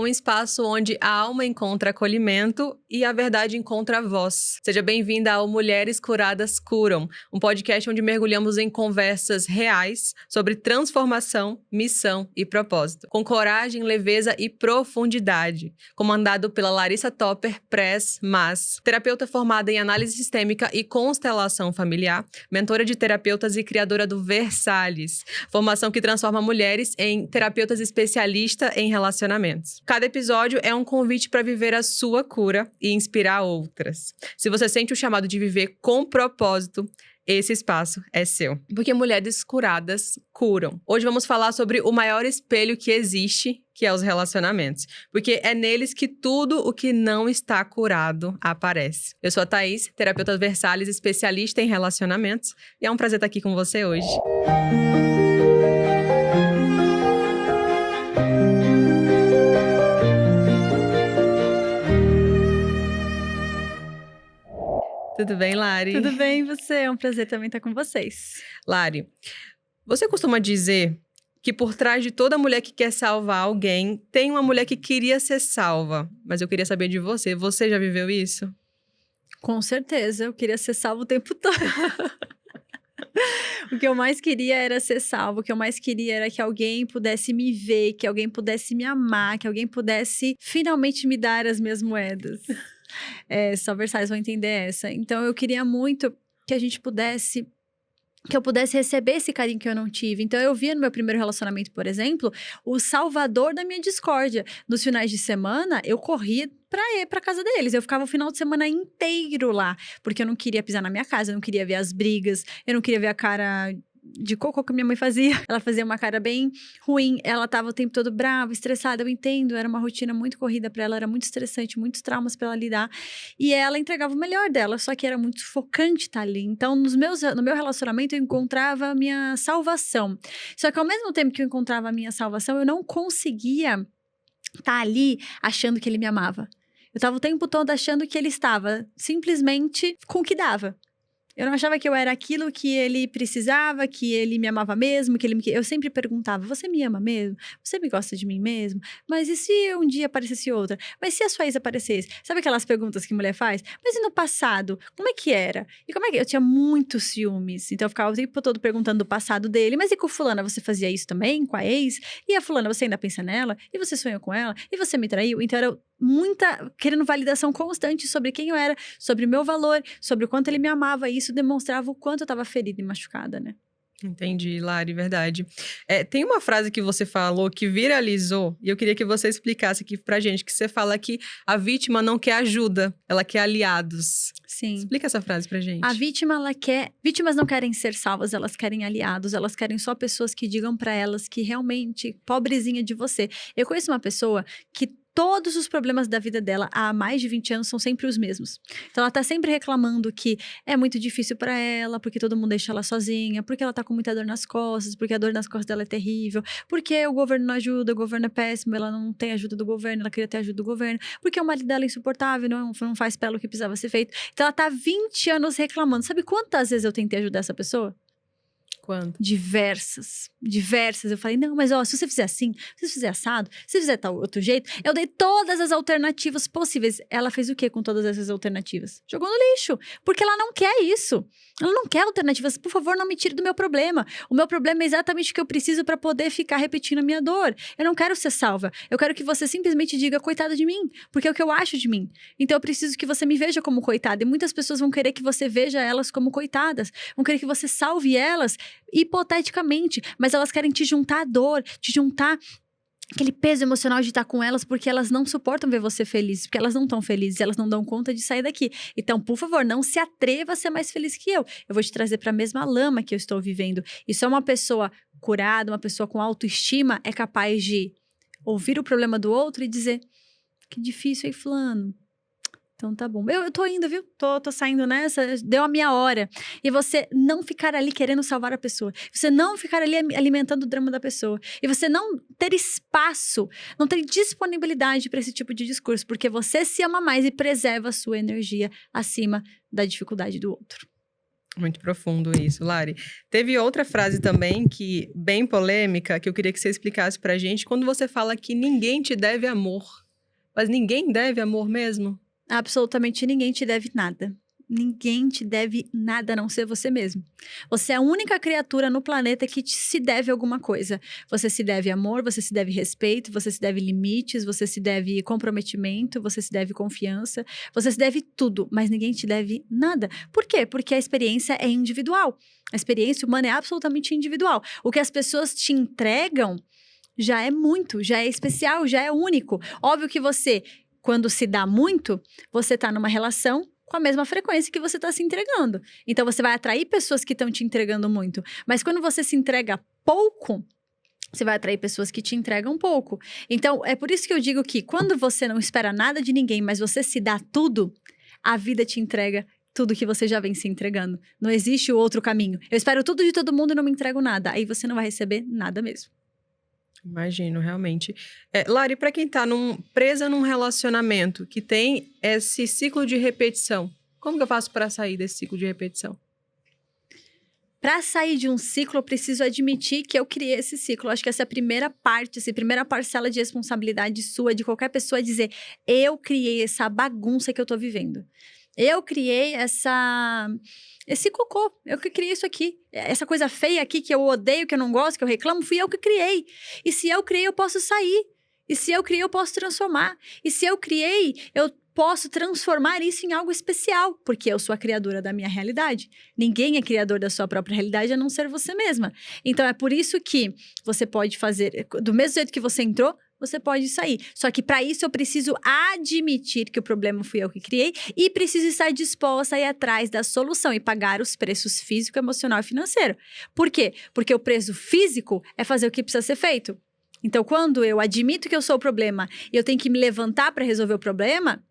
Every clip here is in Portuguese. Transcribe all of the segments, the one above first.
um espaço onde a alma encontra acolhimento e a verdade encontra voz. Seja bem-vinda ao Mulheres Curadas Curam, um podcast onde mergulhamos em conversas reais sobre transformação, missão e propósito, com coragem, leveza e profundidade. Comandado pela Larissa Topper, Mas, terapeuta formada em análise sistêmica e constelação familiar, mentora de terapeutas e criadora do Versalhes, formação que transforma mulheres em terapeutas especialistas em relacionamentos. Cada episódio é um convite para viver a sua cura e inspirar outras. Se você sente o chamado de viver com propósito, esse espaço é seu. Porque mulheres curadas curam. Hoje vamos falar sobre o maior espelho que existe, que é os relacionamentos. Porque é neles que tudo o que não está curado aparece. Eu sou a Thaís, terapeuta Versalhes, especialista em relacionamentos. E é um prazer estar aqui com você hoje. Tudo bem, Lari? Tudo bem, e você? É um prazer também estar com vocês. Lari, você costuma dizer que por trás de toda mulher que quer salvar alguém, tem uma mulher que queria ser salva. Mas eu queria saber de você. Você já viveu isso? Com certeza, eu queria ser salvo o tempo todo. O que eu mais queria era ser salvo. O que eu mais queria era que alguém pudesse me ver, que alguém pudesse me amar, que alguém pudesse finalmente me dar as minhas moedas. Só Versalhes vão entender essa. Então, eu queria muito que a gente pudesse... que eu pudesse receber esse carinho que eu não tive. Então, eu via no meu primeiro relacionamento, por exemplo, o salvador da minha discórdia. Nos finais de semana, eu corria pra ir pra casa deles. Eu ficava o final de semana inteiro lá. Porque eu não queria pisar na minha casa, eu não queria ver as brigas, eu não queria ver a cara de cocô que minha mãe fazia. Ela fazia uma cara bem ruim, ela tava o tempo todo brava, estressada, eu entendo, era uma rotina muito corrida pra ela, era muito estressante, muitos traumas pra ela lidar, e ela entregava o melhor dela, só que era muito sufocante estar ali. Então, no meu relacionamento, eu encontrava a minha salvação. Só que ao mesmo tempo que eu encontrava a minha salvação, eu não conseguia estar ali achando que ele me amava. Eu tava o tempo todo achando que ele estava simplesmente com o que dava. Eu não achava que eu era aquilo que ele precisava, que ele me amava mesmo, que ele me... Eu sempre perguntava, você me ama mesmo? Você me gosta de mim mesmo? Mas e se um dia aparecesse outra? Mas se a sua ex aparecesse? Sabe aquelas perguntas que mulher faz? Mas e no passado? Como é que era? E como é que... Eu tinha muitos ciúmes, então eu ficava o tempo todo perguntando do passado dele. Mas e com fulana, você fazia isso também? Com a ex? E a fulana, você ainda pensa nela? E você sonhou com ela? E você me traiu? Então era querendo validação constante sobre quem eu era, sobre o meu valor, sobre o quanto ele me amava, e isso demonstrava o quanto eu estava ferida e machucada, né? Entendi, Lari, verdade. Tem uma frase que você falou que viralizou, e eu queria que você explicasse aqui pra gente, que você fala que a vítima não quer ajuda, ela quer aliados. Sim. Explica essa frase pra gente. A vítima, ela quer... Vítimas não querem ser salvas, elas querem aliados, elas querem só pessoas que digam pra elas que realmente, pobrezinha de você. Eu conheço uma pessoa que todos os problemas da vida dela há mais de 20 anos são sempre os mesmos. Então, ela tá sempre reclamando que é muito difícil pra ela, porque todo mundo deixa ela sozinha, porque ela tá com muita dor nas costas, porque a dor nas costas dela é terrível, porque o governo não ajuda, o governo é péssimo, ela não tem ajuda do governo, ela queria ter ajuda do governo, porque o marido dela é insuportável, não faz pelo que precisava ser feito. Então, ela tá 20 anos reclamando. Sabe quantas vezes eu tentei ajudar essa pessoa? Quando? Diversas. Eu falei, não, mas ó, se você fizer assim, se você fizer assado, se você fizer tal outro jeito, eu dei todas as alternativas possíveis. Ela fez o quê com todas essas alternativas? Jogou no lixo, porque ela não quer isso. Ela não quer alternativas. Por favor, não me tire do meu problema. O meu problema é exatamente o que eu preciso pra poder ficar repetindo a minha dor. Eu não quero ser salva. Eu quero que você simplesmente diga, coitada de mim, porque é o que eu acho de mim. Então, eu preciso que você me veja como coitada. E muitas pessoas vão querer que você veja elas como coitadas. Vão querer que você salve elas hipoteticamente, mas elas querem te juntar à dor, te juntar aquele peso emocional de estar com elas, porque elas não suportam ver você feliz, porque elas não estão felizes, elas não dão conta de sair daqui. Então, por favor, não se atreva a ser mais feliz que eu. Eu vou te trazer para a mesma lama que eu estou vivendo. E só uma pessoa curada, uma pessoa com autoestima é capaz de ouvir o problema do outro e dizer, que difícil, hein, fulano? Então tá bom. Eu tô indo, viu? Tô saindo nessa, deu a minha hora. E você não ficar ali querendo salvar a pessoa. Você não ficar ali alimentando o drama da pessoa. E você não ter espaço, não ter disponibilidade para esse tipo de discurso. Porque você se ama mais e preserva a sua energia acima da dificuldade do outro. Muito profundo isso, Lari. Teve outra frase também, que bem polêmica, que eu queria que você explicasse pra gente, quando você fala que ninguém te deve amor. Mas ninguém deve amor mesmo? Absolutamente ninguém te deve nada. Ninguém te deve nada a não ser você mesmo. Você é a única criatura no planeta que se deve alguma coisa. Você se deve amor, você se deve respeito, você se deve limites, você se deve comprometimento, você se deve confiança, você se deve tudo, mas ninguém te deve nada. Por quê? Porque a experiência é individual. A experiência humana é absolutamente individual. O que as pessoas te entregam já é muito, já é especial, já é único. Óbvio que você, quando se dá muito, você tá numa relação com a mesma frequência que você está se entregando. Então, você vai atrair pessoas que estão te entregando muito. Mas quando você se entrega pouco, você vai atrair pessoas que te entregam pouco. Então, é por isso que eu digo que quando você não espera nada de ninguém, mas você se dá tudo, a vida te entrega tudo que você já vem se entregando. Não existe o outro caminho. Eu espero tudo de todo mundo e não me entrego nada. Aí você não vai receber nada mesmo. Imagino, realmente. Lari, para quem tá presa num relacionamento que tem esse ciclo de repetição, como que eu faço para sair desse ciclo de repetição? Para sair de um ciclo, eu preciso admitir que eu criei esse ciclo. Eu acho que essa é a primeira parte, essa primeira parcela de responsabilidade sua, de qualquer pessoa, é dizer: eu criei essa bagunça que eu tô vivendo. Eu criei esse cocô, eu que criei isso aqui. Essa coisa feia aqui que eu odeio, que eu não gosto, que eu reclamo, fui eu que criei. E se eu criei, eu posso sair. E se eu criei, eu posso transformar. E se eu criei, eu posso transformar isso em algo especial, porque eu sou a criadora da minha realidade. Ninguém é criador da sua própria realidade a não ser você mesma. Então, é por isso que você pode fazer, do mesmo jeito que você entrou, você pode sair. Só que para isso eu preciso admitir que o problema fui eu que criei e preciso estar disposta a ir atrás da solução e pagar os preços físico, emocional e financeiro. Por quê? Porque o preço físico é fazer o que precisa ser feito. Então, quando eu admito que eu sou o problema e eu tenho que me levantar para resolver o problema,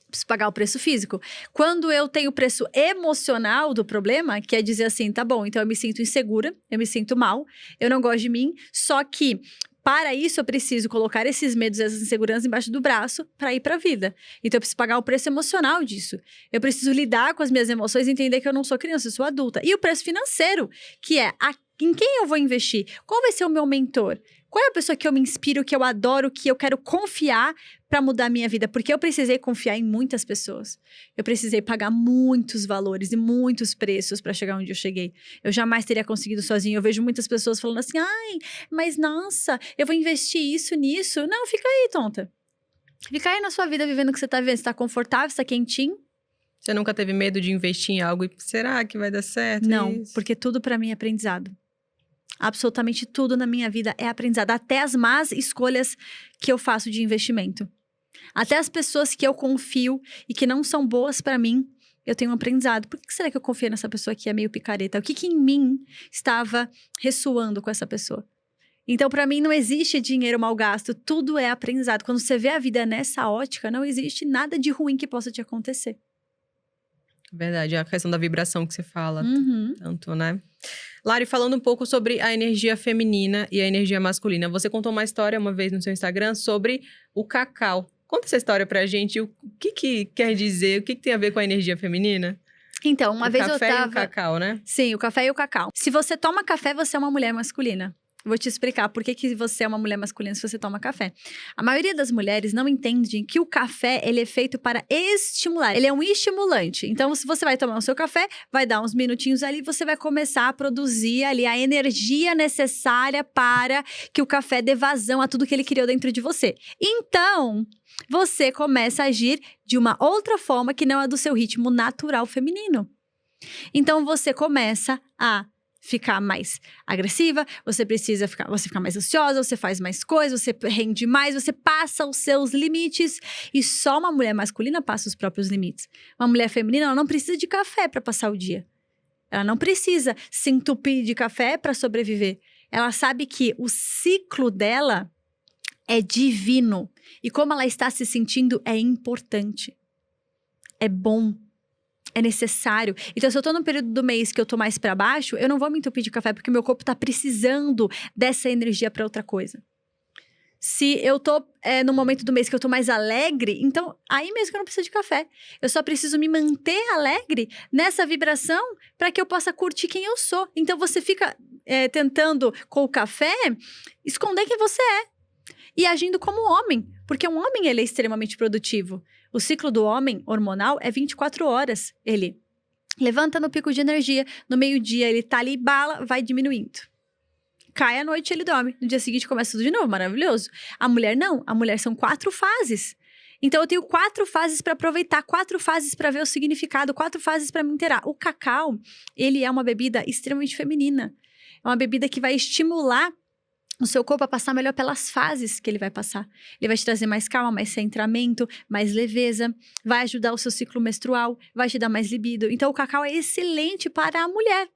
preciso pagar o preço físico. Quando eu tenho o preço emocional do problema, que é dizer assim, tá bom, então eu me sinto insegura, eu me sinto mal, eu não gosto de mim, só que para isso, eu preciso colocar esses medos e essas inseguranças embaixo do braço para ir para a vida. Então, eu preciso pagar o preço emocional disso. Eu preciso lidar com as minhas emoções e entender que eu não sou criança, eu sou adulta. E o preço financeiro, que é em quem eu vou investir? Qual vai ser o meu mentor? Qual é a pessoa que eu me inspiro, que eu adoro, que eu quero confiar para mudar a minha vida? Porque eu precisei confiar em muitas pessoas. Eu precisei pagar muitos valores e muitos preços para chegar onde eu cheguei. Eu jamais teria conseguido sozinho. Eu vejo muitas pessoas falando assim, ai, mas nossa, eu vou investir isso nisso. Não, fica aí, tonta. Fica aí na sua vida vivendo o que você tá vivendo. Você tá confortável, você tá quentinho? Você nunca teve medo de investir em algo e será que vai dar certo? Não, isso? porque tudo para mim é aprendizado. Absolutamente tudo na minha vida é aprendizado. Até as más escolhas que eu faço de investimento. Até as pessoas que eu confio e que não são boas para mim, eu tenho um aprendizado. Por que será que eu confio nessa pessoa que é meio picareta? O que em mim estava ressoando com essa pessoa? Então, para mim, não existe dinheiro mal gasto. Tudo é aprendizado. Quando você vê a vida nessa ótica, não existe nada de ruim que possa te acontecer. Verdade, a questão da vibração que você fala, Uhum. tanto, né? Lari, falando um pouco sobre a energia feminina e a energia masculina. Você contou uma história uma vez no seu Instagram sobre o cacau. Conta essa história pra gente. O que quer dizer? O que tem a ver com a energia feminina? Então, uma vez eu tava... O café e o cacau, né? Sim, o café e o cacau. Se você toma café, você é uma mulher masculina. Vou te explicar por que você é uma mulher masculina se você toma café. A maioria das mulheres não entende que o café, ele é feito para estimular. Ele é um estimulante. Então, se você vai tomar o seu café, vai dar uns minutinhos ali, você vai começar a produzir ali a energia necessária para que o café dê vazão a tudo que ele criou dentro de você. Então, você começa a agir de uma outra forma que não é do seu ritmo natural feminino. Então, você começa a ficar mais agressiva, você fica mais ansiosa, você faz mais coisas, você rende mais, você passa os seus limites. E só uma mulher masculina passa os próprios limites. Uma mulher feminina, ela não precisa de café para passar o dia. Ela não precisa se entupir de café para sobreviver. Ela sabe que o ciclo dela é divino. E como ela está se sentindo é importante. É bom. É necessário. Então, se eu tô num período do mês que eu tô mais pra baixo, eu não vou me entupir de café, porque meu corpo tá precisando dessa energia pra outra coisa. Se eu tô no momento do mês que eu tô mais alegre, então aí mesmo que eu não preciso de café. Eu só preciso me manter alegre nessa vibração para que eu possa curtir quem eu sou. Então você fica tentando, com o café, esconder quem você é. E agindo como homem. Porque um homem, ele é extremamente produtivo. O ciclo do homem hormonal é 24 horas. Ele levanta no pico de energia, no meio-dia ele tá ali, bala, vai diminuindo. Cai à noite, ele dorme. No dia seguinte começa tudo de novo, maravilhoso. A mulher não, a mulher são 4 fases. Então eu tenho 4 fases para aproveitar, 4 fases para ver o significado, 4 fases para me inteirar. O cacau, ele é uma bebida extremamente feminina. É uma bebida que vai estimular o seu corpo a passar melhor pelas fases que ele vai passar. Ele vai te trazer mais calma, mais centramento, mais leveza, vai ajudar o seu ciclo menstrual, vai te dar mais libido. Então, o cacau é excelente para a mulher.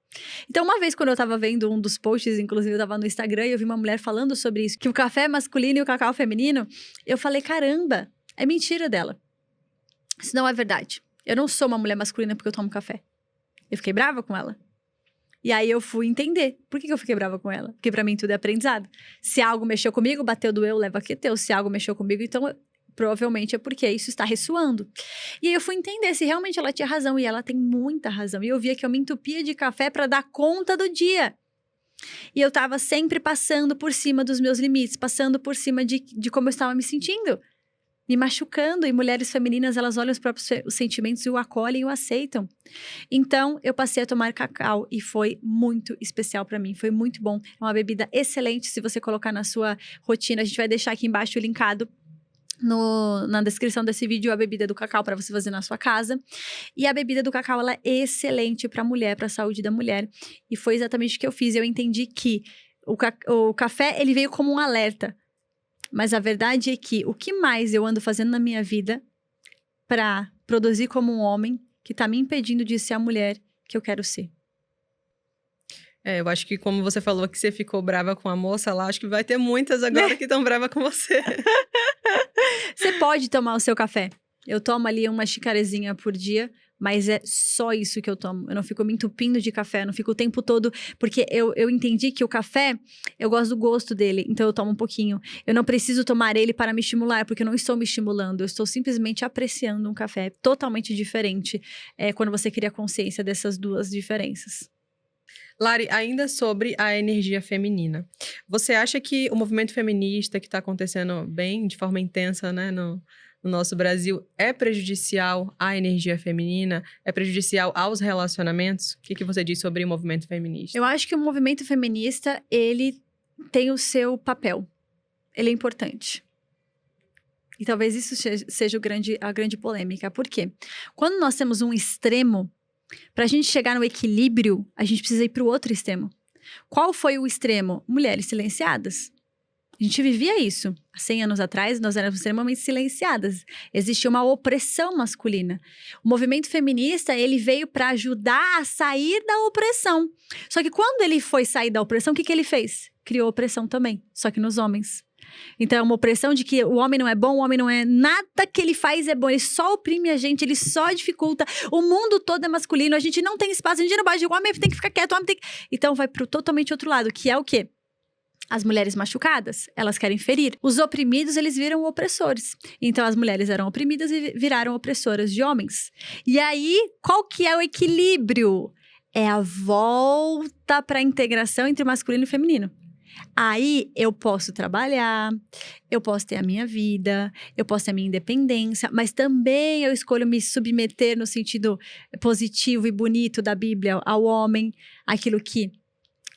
Então, uma vez, quando eu tava vendo um dos posts, inclusive eu tava no Instagram, e eu vi uma mulher falando sobre isso, que o café é masculino e o cacau é feminino, eu falei, caramba, é mentira dela. Isso não é verdade. Eu não sou uma mulher masculina porque eu tomo café. Eu fiquei brava com ela. E aí eu fui entender. Por que eu fiquei brava com ela? Porque pra mim tudo é aprendizado. Se algo mexeu comigo, bateu, doeu, leva que teu. Se algo mexeu comigo, então provavelmente é porque isso está ressoando. E aí eu fui entender se realmente ela tinha razão. E ela tem muita razão. E eu via que eu me entupia de café pra dar conta do dia. E eu tava sempre passando por cima dos meus limites. Passando por cima de como eu estava me sentindo. Me machucando, e mulheres femininas, elas olham os próprios sentimentos e o acolhem e o aceitam. Então, eu passei a tomar cacau e foi muito especial pra mim, foi muito bom. É uma bebida excelente, se você colocar na sua rotina, a gente vai deixar aqui embaixo linkado na descrição desse vídeo a bebida do cacau para você fazer na sua casa. E a bebida do cacau, ela é excelente pra mulher, pra saúde da mulher. E foi exatamente o que eu fiz, eu entendi que o café, ele veio como um alerta. Mas a verdade é que o que mais eu ando fazendo na minha vida pra produzir como um homem que tá me impedindo de ser a mulher que eu quero ser. Eu acho que como você falou que você ficou brava com a moça lá, acho que vai ter muitas agora que estão bravas com você. Você pode tomar o seu café. Eu tomo ali uma xicarazinha por dia, mas é só isso que eu tomo. Eu não fico me entupindo de café, eu não fico o tempo todo... Porque eu entendi que o café, eu gosto do gosto dele, então eu tomo um pouquinho. Eu não preciso tomar ele para me estimular, porque eu não estou me estimulando. Eu estou simplesmente apreciando um café totalmente diferente. Quando você cria consciência dessas duas diferenças. Lari, ainda sobre a energia feminina. Você acha que o movimento feminista que está acontecendo bem, de forma intensa, né, no nosso Brasil, é prejudicial à energia feminina? É prejudicial aos relacionamentos? O que você diz sobre o movimento feminista? Eu acho que o movimento feminista, ele tem o seu papel. Ele é importante. E talvez isso seja a grande polêmica. Por quê? Quando nós temos um extremo, para a gente chegar no equilíbrio, a gente precisa ir para o outro extremo. Qual foi o extremo? Mulheres silenciadas. A gente vivia isso. Há 100 anos atrás, nós éramos extremamente silenciadas. Existia uma opressão masculina. O movimento feminista, ele veio para ajudar a sair da opressão. Só que quando ele foi sair da opressão, o que ele fez? Criou opressão também, só que nos homens. Então, é uma opressão de que o homem não é bom, o homem não é... Nada que ele faz é bom, ele só oprime a gente, ele só dificulta. O mundo todo é masculino, a gente não tem espaço, a gente não pode... O homem tem que ficar quieto, o homem tem que... Então, vai pro totalmente outro lado, que é o quê? As mulheres machucadas, elas querem ferir. Os oprimidos, eles viram opressores. Então, as mulheres eram oprimidas e viraram opressoras de homens. E aí, qual que é o equilíbrio? É a volta para a integração entre masculino e feminino. Aí, eu posso trabalhar, eu posso ter a minha vida, eu posso ter a minha independência, mas também eu escolho me submeter no sentido positivo e bonito da Bíblia ao homem, aquilo que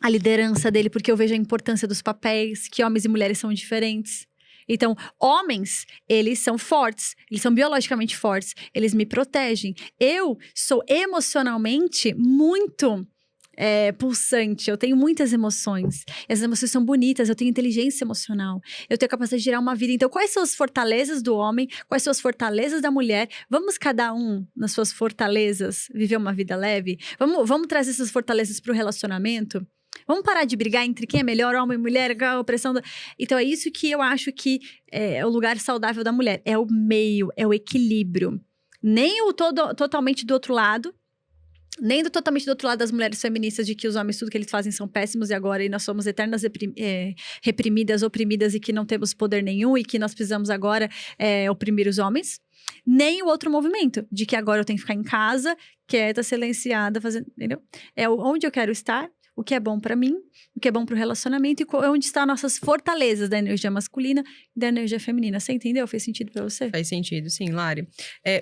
a liderança dele, porque eu vejo a importância dos papéis, que homens e mulheres são diferentes. Então, homens, eles são fortes, eles são biologicamente fortes, eles me protegem. Eu sou emocionalmente muito pulsante, eu tenho muitas emoções. Essas emoções são bonitas, eu tenho inteligência emocional, eu tenho capacidade de gerar uma vida. Então, quais são as fortalezas do homem? Quais são as fortalezas da mulher? Vamos cada um, nas suas fortalezas, viver uma vida leve? Vamos trazer essas fortalezas para o relacionamento? Vamos parar de brigar entre quem é melhor, homem e mulher, a opressão. Então, é isso que eu acho que é o lugar saudável da mulher. É o meio, é o equilíbrio. Nem o totalmente do outro lado, nem totalmente do outro lado das mulheres feministas, de que os homens, tudo que eles fazem são péssimos e nós somos eternas reprimidas, oprimidas e que não temos poder nenhum e que nós precisamos agora oprimir os homens. Nem o outro movimento, de que agora eu tenho que ficar em casa, quieta, silenciada, fazendo, entendeu? É onde eu quero estar, o que é bom pra mim, o que é bom pro relacionamento e onde estão nossas fortalezas da energia masculina e da energia feminina. Você entendeu? Fez sentido pra você? Faz sentido, sim, Lari.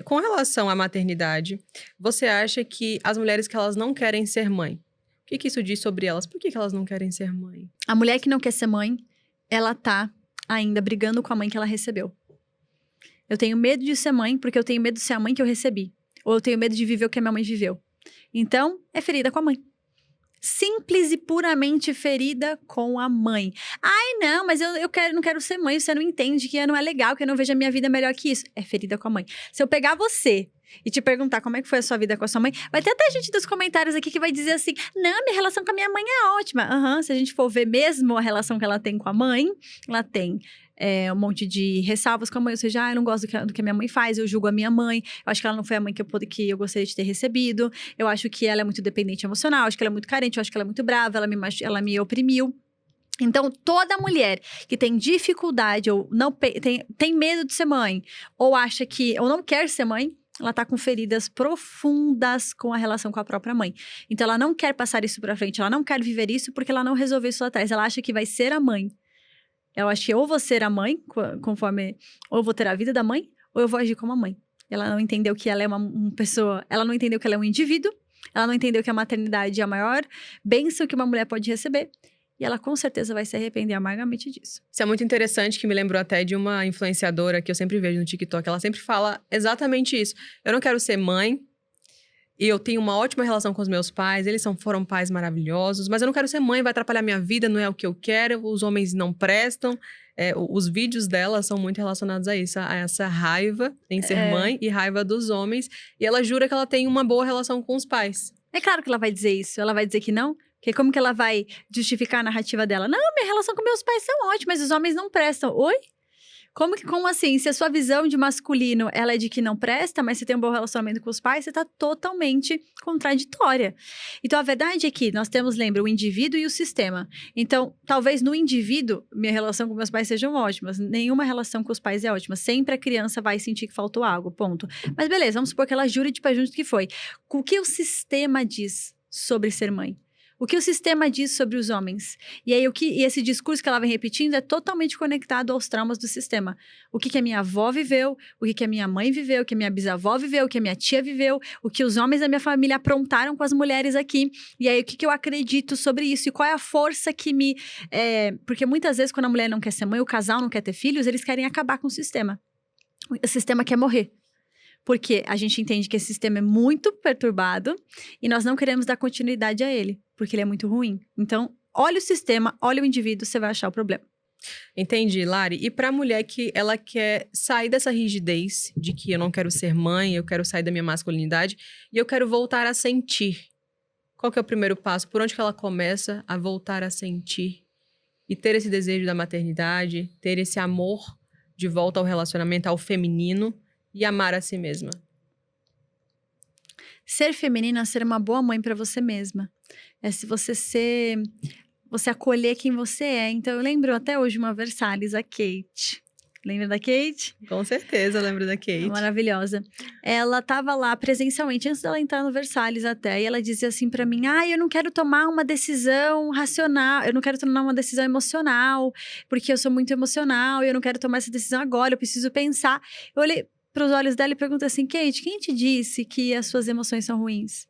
Com relação à maternidade, você acha que as mulheres que elas não querem ser mãe, o que isso diz sobre elas? Por que elas não querem ser mãe? A mulher que não quer ser mãe, ela tá ainda brigando com a mãe que ela recebeu. Eu tenho medo de ser mãe porque eu tenho medo de ser a mãe que eu recebi. Ou eu tenho medo de viver o que a minha mãe viveu. Então, é ferida com a mãe. Simples e puramente ferida com a mãe. Ai, não, mas eu não quero ser mãe. Você não entende que não é legal, que eu não vejo a minha vida melhor que isso. É ferida com a mãe. Se eu pegar você e te perguntar como é que foi a sua vida com a sua mãe, vai ter até gente dos comentários aqui que vai dizer assim, não, minha relação com a minha mãe é ótima. Se a gente for ver mesmo a relação que ela tem com a mãe, ela tem um monte de ressalvas com a mãe, ou seja, eu não gosto do que a minha mãe faz, eu julgo a minha mãe, eu acho que ela não foi a mãe que eu gostaria de ter recebido, eu acho que ela é muito dependente emocional, eu acho que ela é muito carente, eu acho que ela é muito brava, ela me oprimiu. Então, toda mulher que tem dificuldade ou não tem medo de ser mãe, ou acha que, ou não quer ser mãe, ela tá com feridas profundas com a relação com a própria mãe. Então, ela não quer passar isso pra frente, ela não quer viver isso porque ela não resolveu isso lá atrás. Ela acha que vai ser a mãe. Eu acho que ou vou ser a mãe, conforme... Ou vou ter a vida da mãe, ou eu vou agir como a mãe. Ela não entendeu que ela é uma pessoa... Ela não entendeu que ela é um indivíduo. Ela não entendeu que a maternidade é a maior bênção que uma mulher pode receber. E ela com certeza vai se arrepender amargamente disso. Isso é muito interessante, que me lembrou até de uma influenciadora que eu sempre vejo no TikTok. Ela sempre fala exatamente isso. Eu não quero ser mãe, e eu tenho uma ótima relação com os meus pais, eles foram pais maravilhosos, mas eu não quero ser mãe, vai atrapalhar minha vida, não é o que eu quero, os homens não prestam. Os vídeos dela são muito relacionados a isso, a essa raiva em ser mãe e raiva dos homens. E ela jura que ela tem uma boa relação com os pais. É claro que ela vai dizer isso, ela vai dizer que não. Porque como que ela vai justificar a narrativa dela? Não, minha relação com meus pais são ótimas, mas os homens não prestam. Oi? Como assim? Se a sua visão de masculino, ela é de que não presta, mas você tem um bom relacionamento com os pais, você tá totalmente contraditória. Então, a verdade é que nós temos, lembra, o indivíduo e o sistema. Então, talvez no indivíduo, minha relação com meus pais sejam ótimas. Nenhuma relação com os pais é ótima. Sempre a criança vai sentir que faltou algo, ponto. Mas beleza, vamos supor que ela jure de pé junto que foi. O que o sistema diz sobre ser mãe? O que o sistema diz sobre os homens? E aí, esse discurso que ela vem repetindo é totalmente conectado aos traumas do sistema. O que a minha avó viveu, o que a minha mãe viveu, o que a minha bisavó viveu, o que a minha tia viveu, o que os homens da minha família aprontaram com as mulheres aqui. E aí, o que eu acredito sobre isso? E qual é a força que me... Porque muitas vezes, quando a mulher não quer ser mãe, o casal não quer ter filhos, eles querem acabar com o sistema. O sistema quer morrer. Porque a gente entende que esse sistema é muito perturbado e nós não queremos dar continuidade a ele, porque ele é muito ruim. Então, olha o sistema, olha o indivíduo, você vai achar o problema. Entendi, Lari. E para a mulher que ela quer sair dessa rigidez de que eu não quero ser mãe, eu quero sair da minha masculinidade e eu quero voltar a sentir. Qual que é o primeiro passo? Por onde que ela começa a voltar a sentir? E ter esse desejo da maternidade, ter esse amor de volta ao relacionamento, ao feminino, e amar a si mesma. Ser feminina é ser uma boa mãe para você mesma. É se você acolher quem você é. Então, eu lembro até hoje uma Versalhes, a Kate. Lembra da Kate? Com certeza, eu lembro da Kate. Maravilhosa. Ela estava lá presencialmente, antes dela entrar no Versalhes até, e ela dizia assim para mim, eu não quero tomar uma decisão racional, eu não quero tomar uma decisão emocional, porque eu sou muito emocional, e eu não quero tomar essa decisão agora, eu preciso pensar. Eu olhei para os olhos dela e perguntei assim, Kate, quem te disse que as suas emoções são ruins?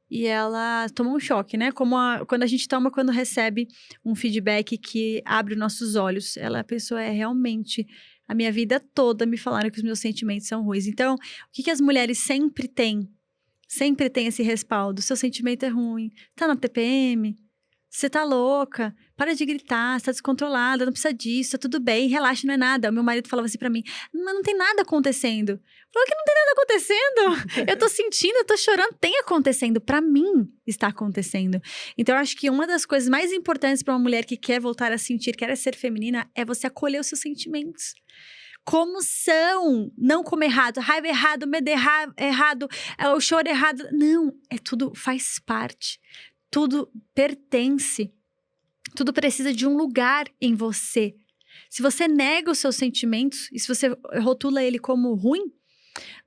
E ela tomou um choque, né? Quando a gente quando recebe um feedback que abre os nossos olhos. Ela pensou, realmente, a minha vida toda me falaram que os meus sentimentos são ruins. Então, o que as mulheres sempre têm? Sempre tem esse respaldo. Seu sentimento é ruim. Tá na TPM? Você tá louca? Para de gritar, você tá descontrolada, não precisa disso, tá tudo bem, relaxa, não é nada. O meu marido falava assim pra mim, mas não tem nada acontecendo. Falou que não tem nada acontecendo. Eu tô sentindo, eu tô chorando, tem acontecendo. Pra mim, está acontecendo. Então, eu acho que uma das coisas mais importantes pra uma mulher que quer voltar a sentir, quer ser feminina, é você acolher os seus sentimentos. como são, não como errado, raiva errado, medo errado, o choro errado. Não, tudo faz parte, tudo pertence, tudo precisa de um lugar em você. Se você nega os seus sentimentos, e se você rotula ele como ruim,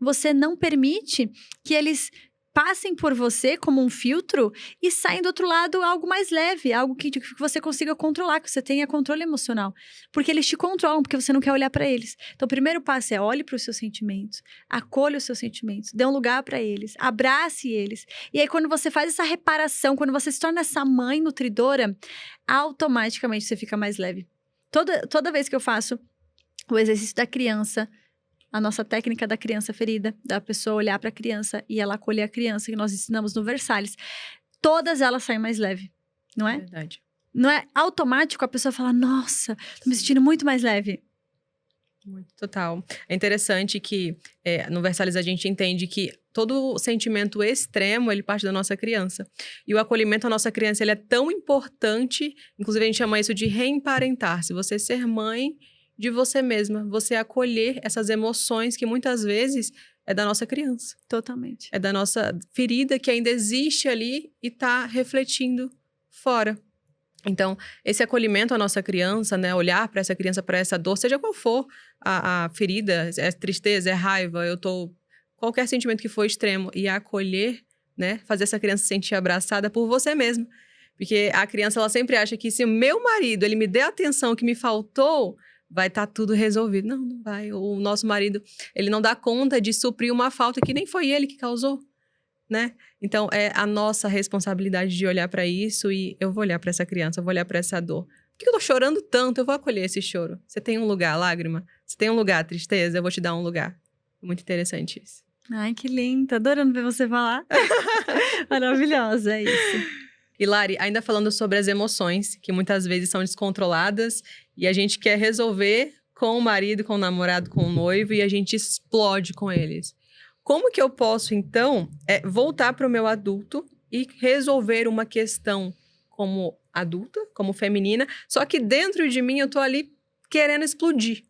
você não permite que eles passem por você como um filtro e saem do outro lado algo mais leve, algo que você consiga controlar, que você tenha controle emocional. Porque eles te controlam, porque você não quer olhar para eles. Então, o primeiro passo é olhe para os seus sentimentos, acolha os seus sentimentos, dê um lugar para eles, abrace eles. E aí, quando você faz essa reparação, quando você se torna essa mãe nutridora, automaticamente você fica mais leve. Toda vez que eu faço o exercício da criança, a nossa técnica da criança ferida, da pessoa olhar para a criança e ela acolher a criança, que nós ensinamos no Versalhes, todas elas saem mais leve, não é? Verdade. Não é automático a pessoa falar, nossa, tô me sentindo muito mais leve. Muito, total. É interessante que no Versalhes a gente entende que todo sentimento extremo, ele parte da nossa criança. E o acolhimento à nossa criança, ele é tão importante, inclusive a gente chama isso de reemparentar. Se você ser mãe de você mesma, você acolher essas emoções que muitas vezes é da nossa criança. Totalmente. É da nossa ferida que ainda existe ali e tá refletindo fora. Então, esse acolhimento à nossa criança, né? Olhar para essa criança, para essa dor, seja qual for a ferida, é tristeza, é raiva, qualquer sentimento que for extremo, e acolher, né? Fazer essa criança se sentir abraçada por você mesmo. Porque a criança, ela sempre acha que se o meu marido, ele me der a atenção que me faltou, vai estar tudo resolvido. Não, não vai. O nosso marido, ele não dá conta de suprir uma falta que nem foi ele que causou, né? Então, é a nossa responsabilidade de olhar para isso e eu vou olhar para essa criança, eu vou olhar para essa dor. Por que eu tô chorando tanto? Eu vou acolher esse choro. Você tem um lugar, lágrima? Você tem um lugar, tristeza? Eu vou te dar um lugar. Muito interessante isso. Ai, que lindo. Tô adorando ver você falar. Maravilhosa, é isso. E Lari, ainda falando sobre as emoções, que muitas vezes são descontroladas e a gente quer resolver com o marido, com o namorado, com o noivo e a gente explode com eles. Como que eu posso, então, voltar para o meu adulto e resolver uma questão como adulta, como feminina, só que dentro de mim eu tô ali querendo explodir?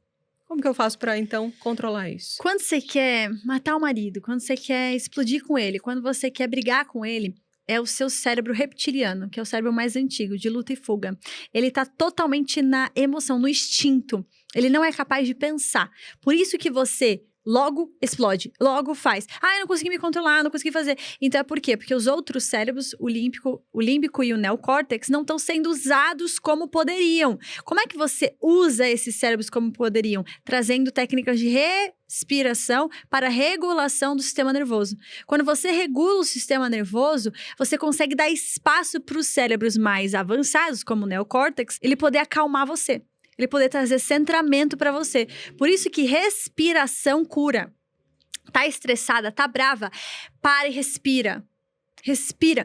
Como que eu faço para, então, controlar isso? Quando você quer matar o marido, quando você quer explodir com ele, quando você quer brigar com ele, é o seu cérebro reptiliano, que é o cérebro mais antigo, de luta e fuga. Ele tá totalmente na emoção, no instinto. Ele não é capaz de pensar. Por isso que você logo explode, logo faz. Eu não consegui me controlar, não consegui fazer. Então é por quê? Porque os outros cérebros, o límbico e o neocórtex, não estão sendo usados como poderiam. Como é que você usa esses cérebros como poderiam? Trazendo técnicas de respiração para regulação do sistema nervoso. Quando você regula o sistema nervoso, você consegue dar espaço para os cérebros mais avançados, como o neocórtex, ele poder acalmar você. Ele poder trazer centramento para você. Por isso que respiração cura. Tá estressada, tá brava? Para e respira. Respira.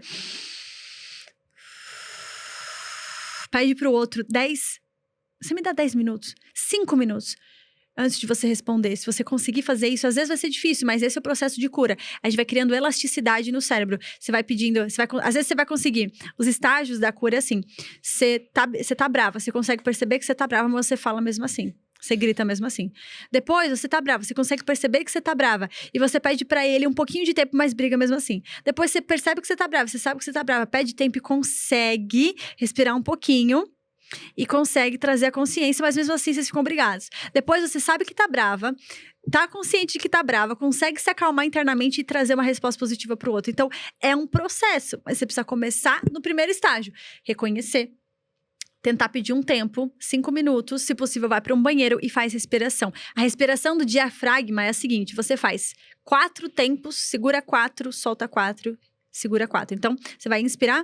Pede pro outro 10. Você me dá 10 minutos, 5 minutos. Antes de você responder, se você conseguir fazer isso, às vezes vai ser difícil, mas esse é o processo de cura. A gente vai criando elasticidade no cérebro. Você vai pedindo, às vezes você vai conseguir. Os estágios da cura é assim, você tá brava, você consegue perceber que você tá brava, mas você fala mesmo assim. Você grita mesmo assim. Depois, você tá brava, você consegue perceber que você tá brava. E você pede pra ele um pouquinho de tempo, mas briga mesmo assim. Depois você percebe que você tá brava, você sabe que você tá brava, pede tempo e consegue respirar um pouquinho. E consegue trazer a consciência, mas mesmo assim vocês ficam brigados. Depois você sabe que tá brava, tá consciente de que tá brava, consegue se acalmar internamente e trazer uma resposta positiva pro outro. Então, é um processo, mas você precisa começar no primeiro estágio. Reconhecer. Tentar pedir um tempo, 5 minutos, se possível vai para um banheiro e faz respiração. A respiração do diafragma é a seguinte, você faz 4 tempos, segura 4, solta 4, segura 4. Então, você vai inspirar...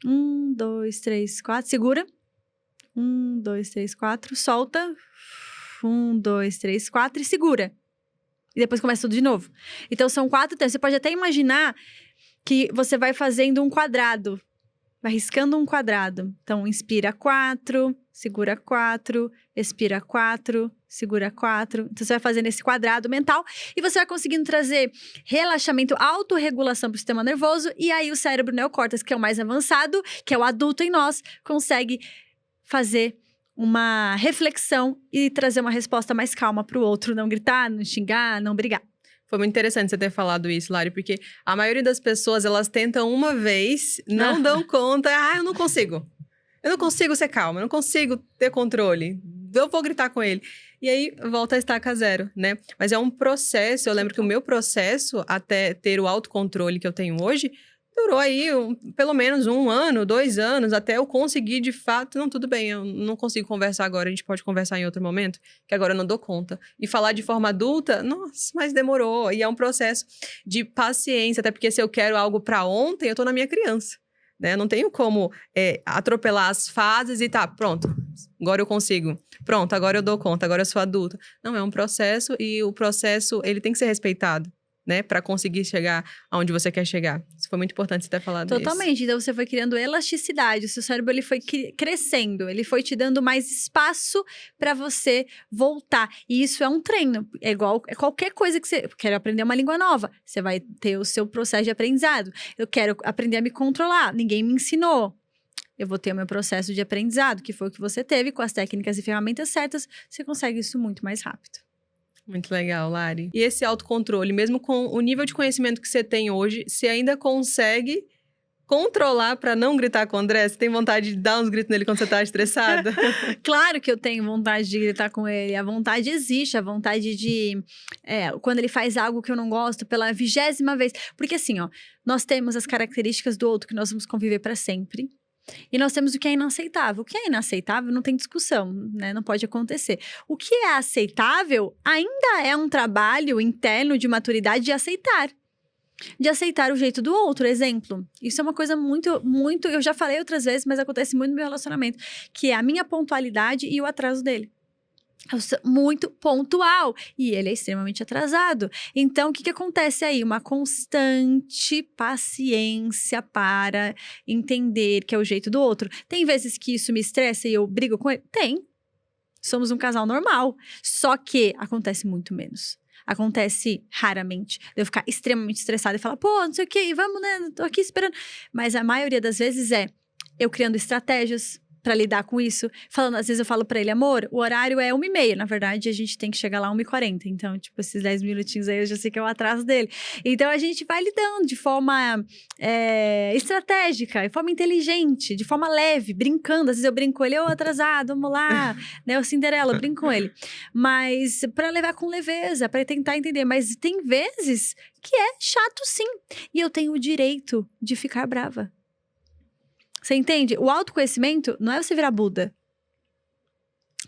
1, 2, 3, 4, segura. 1, 2, 3, 4, solta. 1, 2, 3, 4 e segura. E depois começa tudo de novo. Então, são 4 tempos. Você pode até imaginar que você vai fazendo um quadrado. Vai riscando um quadrado. Então, inspira 4, segura 4, expira 4, segura 4. Então, você vai fazendo esse quadrado mental e você vai conseguindo trazer relaxamento, autorregulação para o sistema nervoso. E aí, o cérebro neocórtex, que é o mais avançado, que é o adulto em nós, consegue fazer uma reflexão e trazer uma resposta mais calma para o outro, não gritar, não xingar, não brigar. Foi muito interessante você ter falado isso, Lari, porque a maioria das pessoas, elas tentam uma vez, não dão conta, eu não consigo. Eu não consigo ser calma, eu não consigo ter controle. Eu vou gritar com ele. E aí, volta a estaca zero, né? Mas é um processo, eu lembro que o meu processo, até ter o autocontrole que eu tenho hoje, durou aí pelo menos 1 ano, 2 anos, até eu conseguir de fato. Não, tudo bem, eu não consigo conversar agora, a gente pode conversar em outro momento, que agora eu não dou conta. E falar de forma adulta, nossa, mas demorou. E é um processo de paciência, até porque se eu quero algo para ontem, eu tô na minha criança, né? Eu não tenho como atropelar as fases e tá, pronto, agora eu consigo. Pronto, agora eu dou conta, agora eu sou adulta. Não, é um processo e o processo, ele tem que ser respeitado, né, para conseguir chegar aonde você quer chegar. Isso foi muito importante você ter falado isso. Totalmente. Então, você foi criando elasticidade. O seu cérebro, ele foi crescendo. Ele foi te dando mais espaço para você voltar. E isso é um treino. É igual qualquer coisa que você... Quero aprender uma língua nova. Você vai ter o seu processo de aprendizado. Eu quero aprender a me controlar. Ninguém me ensinou. Eu vou ter o meu processo de aprendizado, que foi o que você teve, com as técnicas e ferramentas certas. Você consegue isso muito mais rápido. Muito legal, Lari. E esse autocontrole, mesmo com o nível de conhecimento que você tem hoje, você ainda consegue controlar para não gritar com o André? Você tem vontade de dar uns gritos nele quando você tá estressada? Claro que eu tenho vontade de gritar com ele. A vontade existe, a vontade de... quando ele faz algo que eu não gosto pela 20ª vez. Porque assim, ó, nós temos as características do outro que nós vamos conviver para sempre. E nós temos o que é inaceitável. O que é inaceitável não tem discussão, né? Não pode acontecer. O que é aceitável ainda é um trabalho interno de maturidade de aceitar. De aceitar o jeito do outro. Exemplo, isso é uma coisa muito, muito... Eu já falei outras vezes, mas acontece muito no meu relacionamento. Que é a minha pontualidade e o atraso dele. Eu sou muito pontual e ele é extremamente atrasado. Então, o que acontece aí? Uma constante paciência para entender que é o jeito do outro. Tem vezes que isso me estressa e eu brigo com ele? Tem. Somos um casal normal. Só que acontece muito menos. Acontece raramente. Eu ficar extremamente estressada e falar, pô, não sei o que, vamos, né? Tô aqui esperando. Mas a maioria das vezes é eu criando estratégias pra lidar com isso. Às vezes eu falo pra ele, amor, o horário é 1h30. Na verdade, a gente tem que chegar lá 1h40. Então, tipo, esses 10 minutinhos aí, eu já sei que é o atraso dele. Então, a gente vai lidando de forma estratégica, de forma inteligente, de forma leve, brincando. Às vezes eu brinco com ele, ô, atrasado, vamos lá. Né, o Cinderela, eu brinco com ele. Mas pra levar com leveza, pra tentar entender. Mas tem vezes que é chato, sim. E eu tenho o direito de ficar brava. Você entende? O autoconhecimento não é você virar Buda.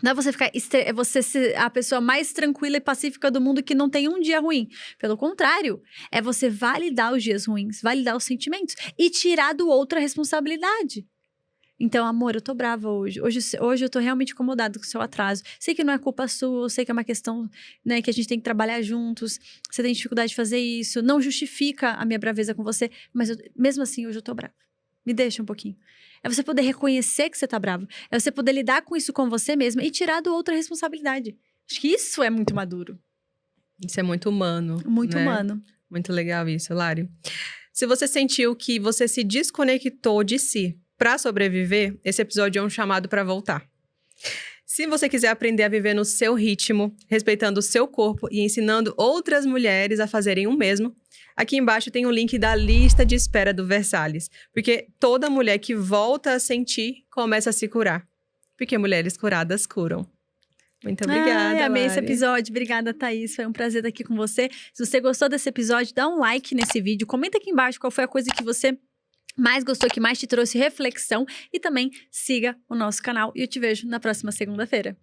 Não é você ficar... É você ser a pessoa mais tranquila e pacífica do mundo que não tem um dia ruim. Pelo contrário, é você validar os dias ruins, validar os sentimentos e tirar do outro a responsabilidade. Então, amor, eu tô brava hoje. Hoje eu tô realmente incomodada com o seu atraso. Sei que não é culpa sua, eu sei que é uma questão, né, que a gente tem que trabalhar juntos. Você tem dificuldade de fazer isso. Não justifica a minha braveza com você, mas mesmo assim, hoje eu tô brava. Me deixa um pouquinho. É você poder reconhecer que você tá bravo. É você poder lidar com isso com você mesma e tirar do outro a responsabilidade. Acho que isso é muito maduro. Isso é muito humano. Muito né? humano. Muito legal isso, Lari. Se você sentiu que você se desconectou de si para sobreviver, esse episódio é um chamado para voltar. Se você quiser aprender a viver no seu ritmo, respeitando o seu corpo e ensinando outras mulheres a fazerem o mesmo, aqui embaixo tem o link da lista de espera do Versalhes. Porque toda mulher que volta a sentir, começa a se curar. Porque mulheres curadas curam. Muito obrigada, amei Lari. esse episódio. Obrigada, Thaís. Foi um prazer estar aqui com você. Se você gostou desse episódio, dá um like nesse vídeo. Comenta aqui embaixo qual foi a coisa que você mais gostou, que mais te trouxe reflexão. E também siga o nosso canal. E eu te vejo na próxima segunda-feira.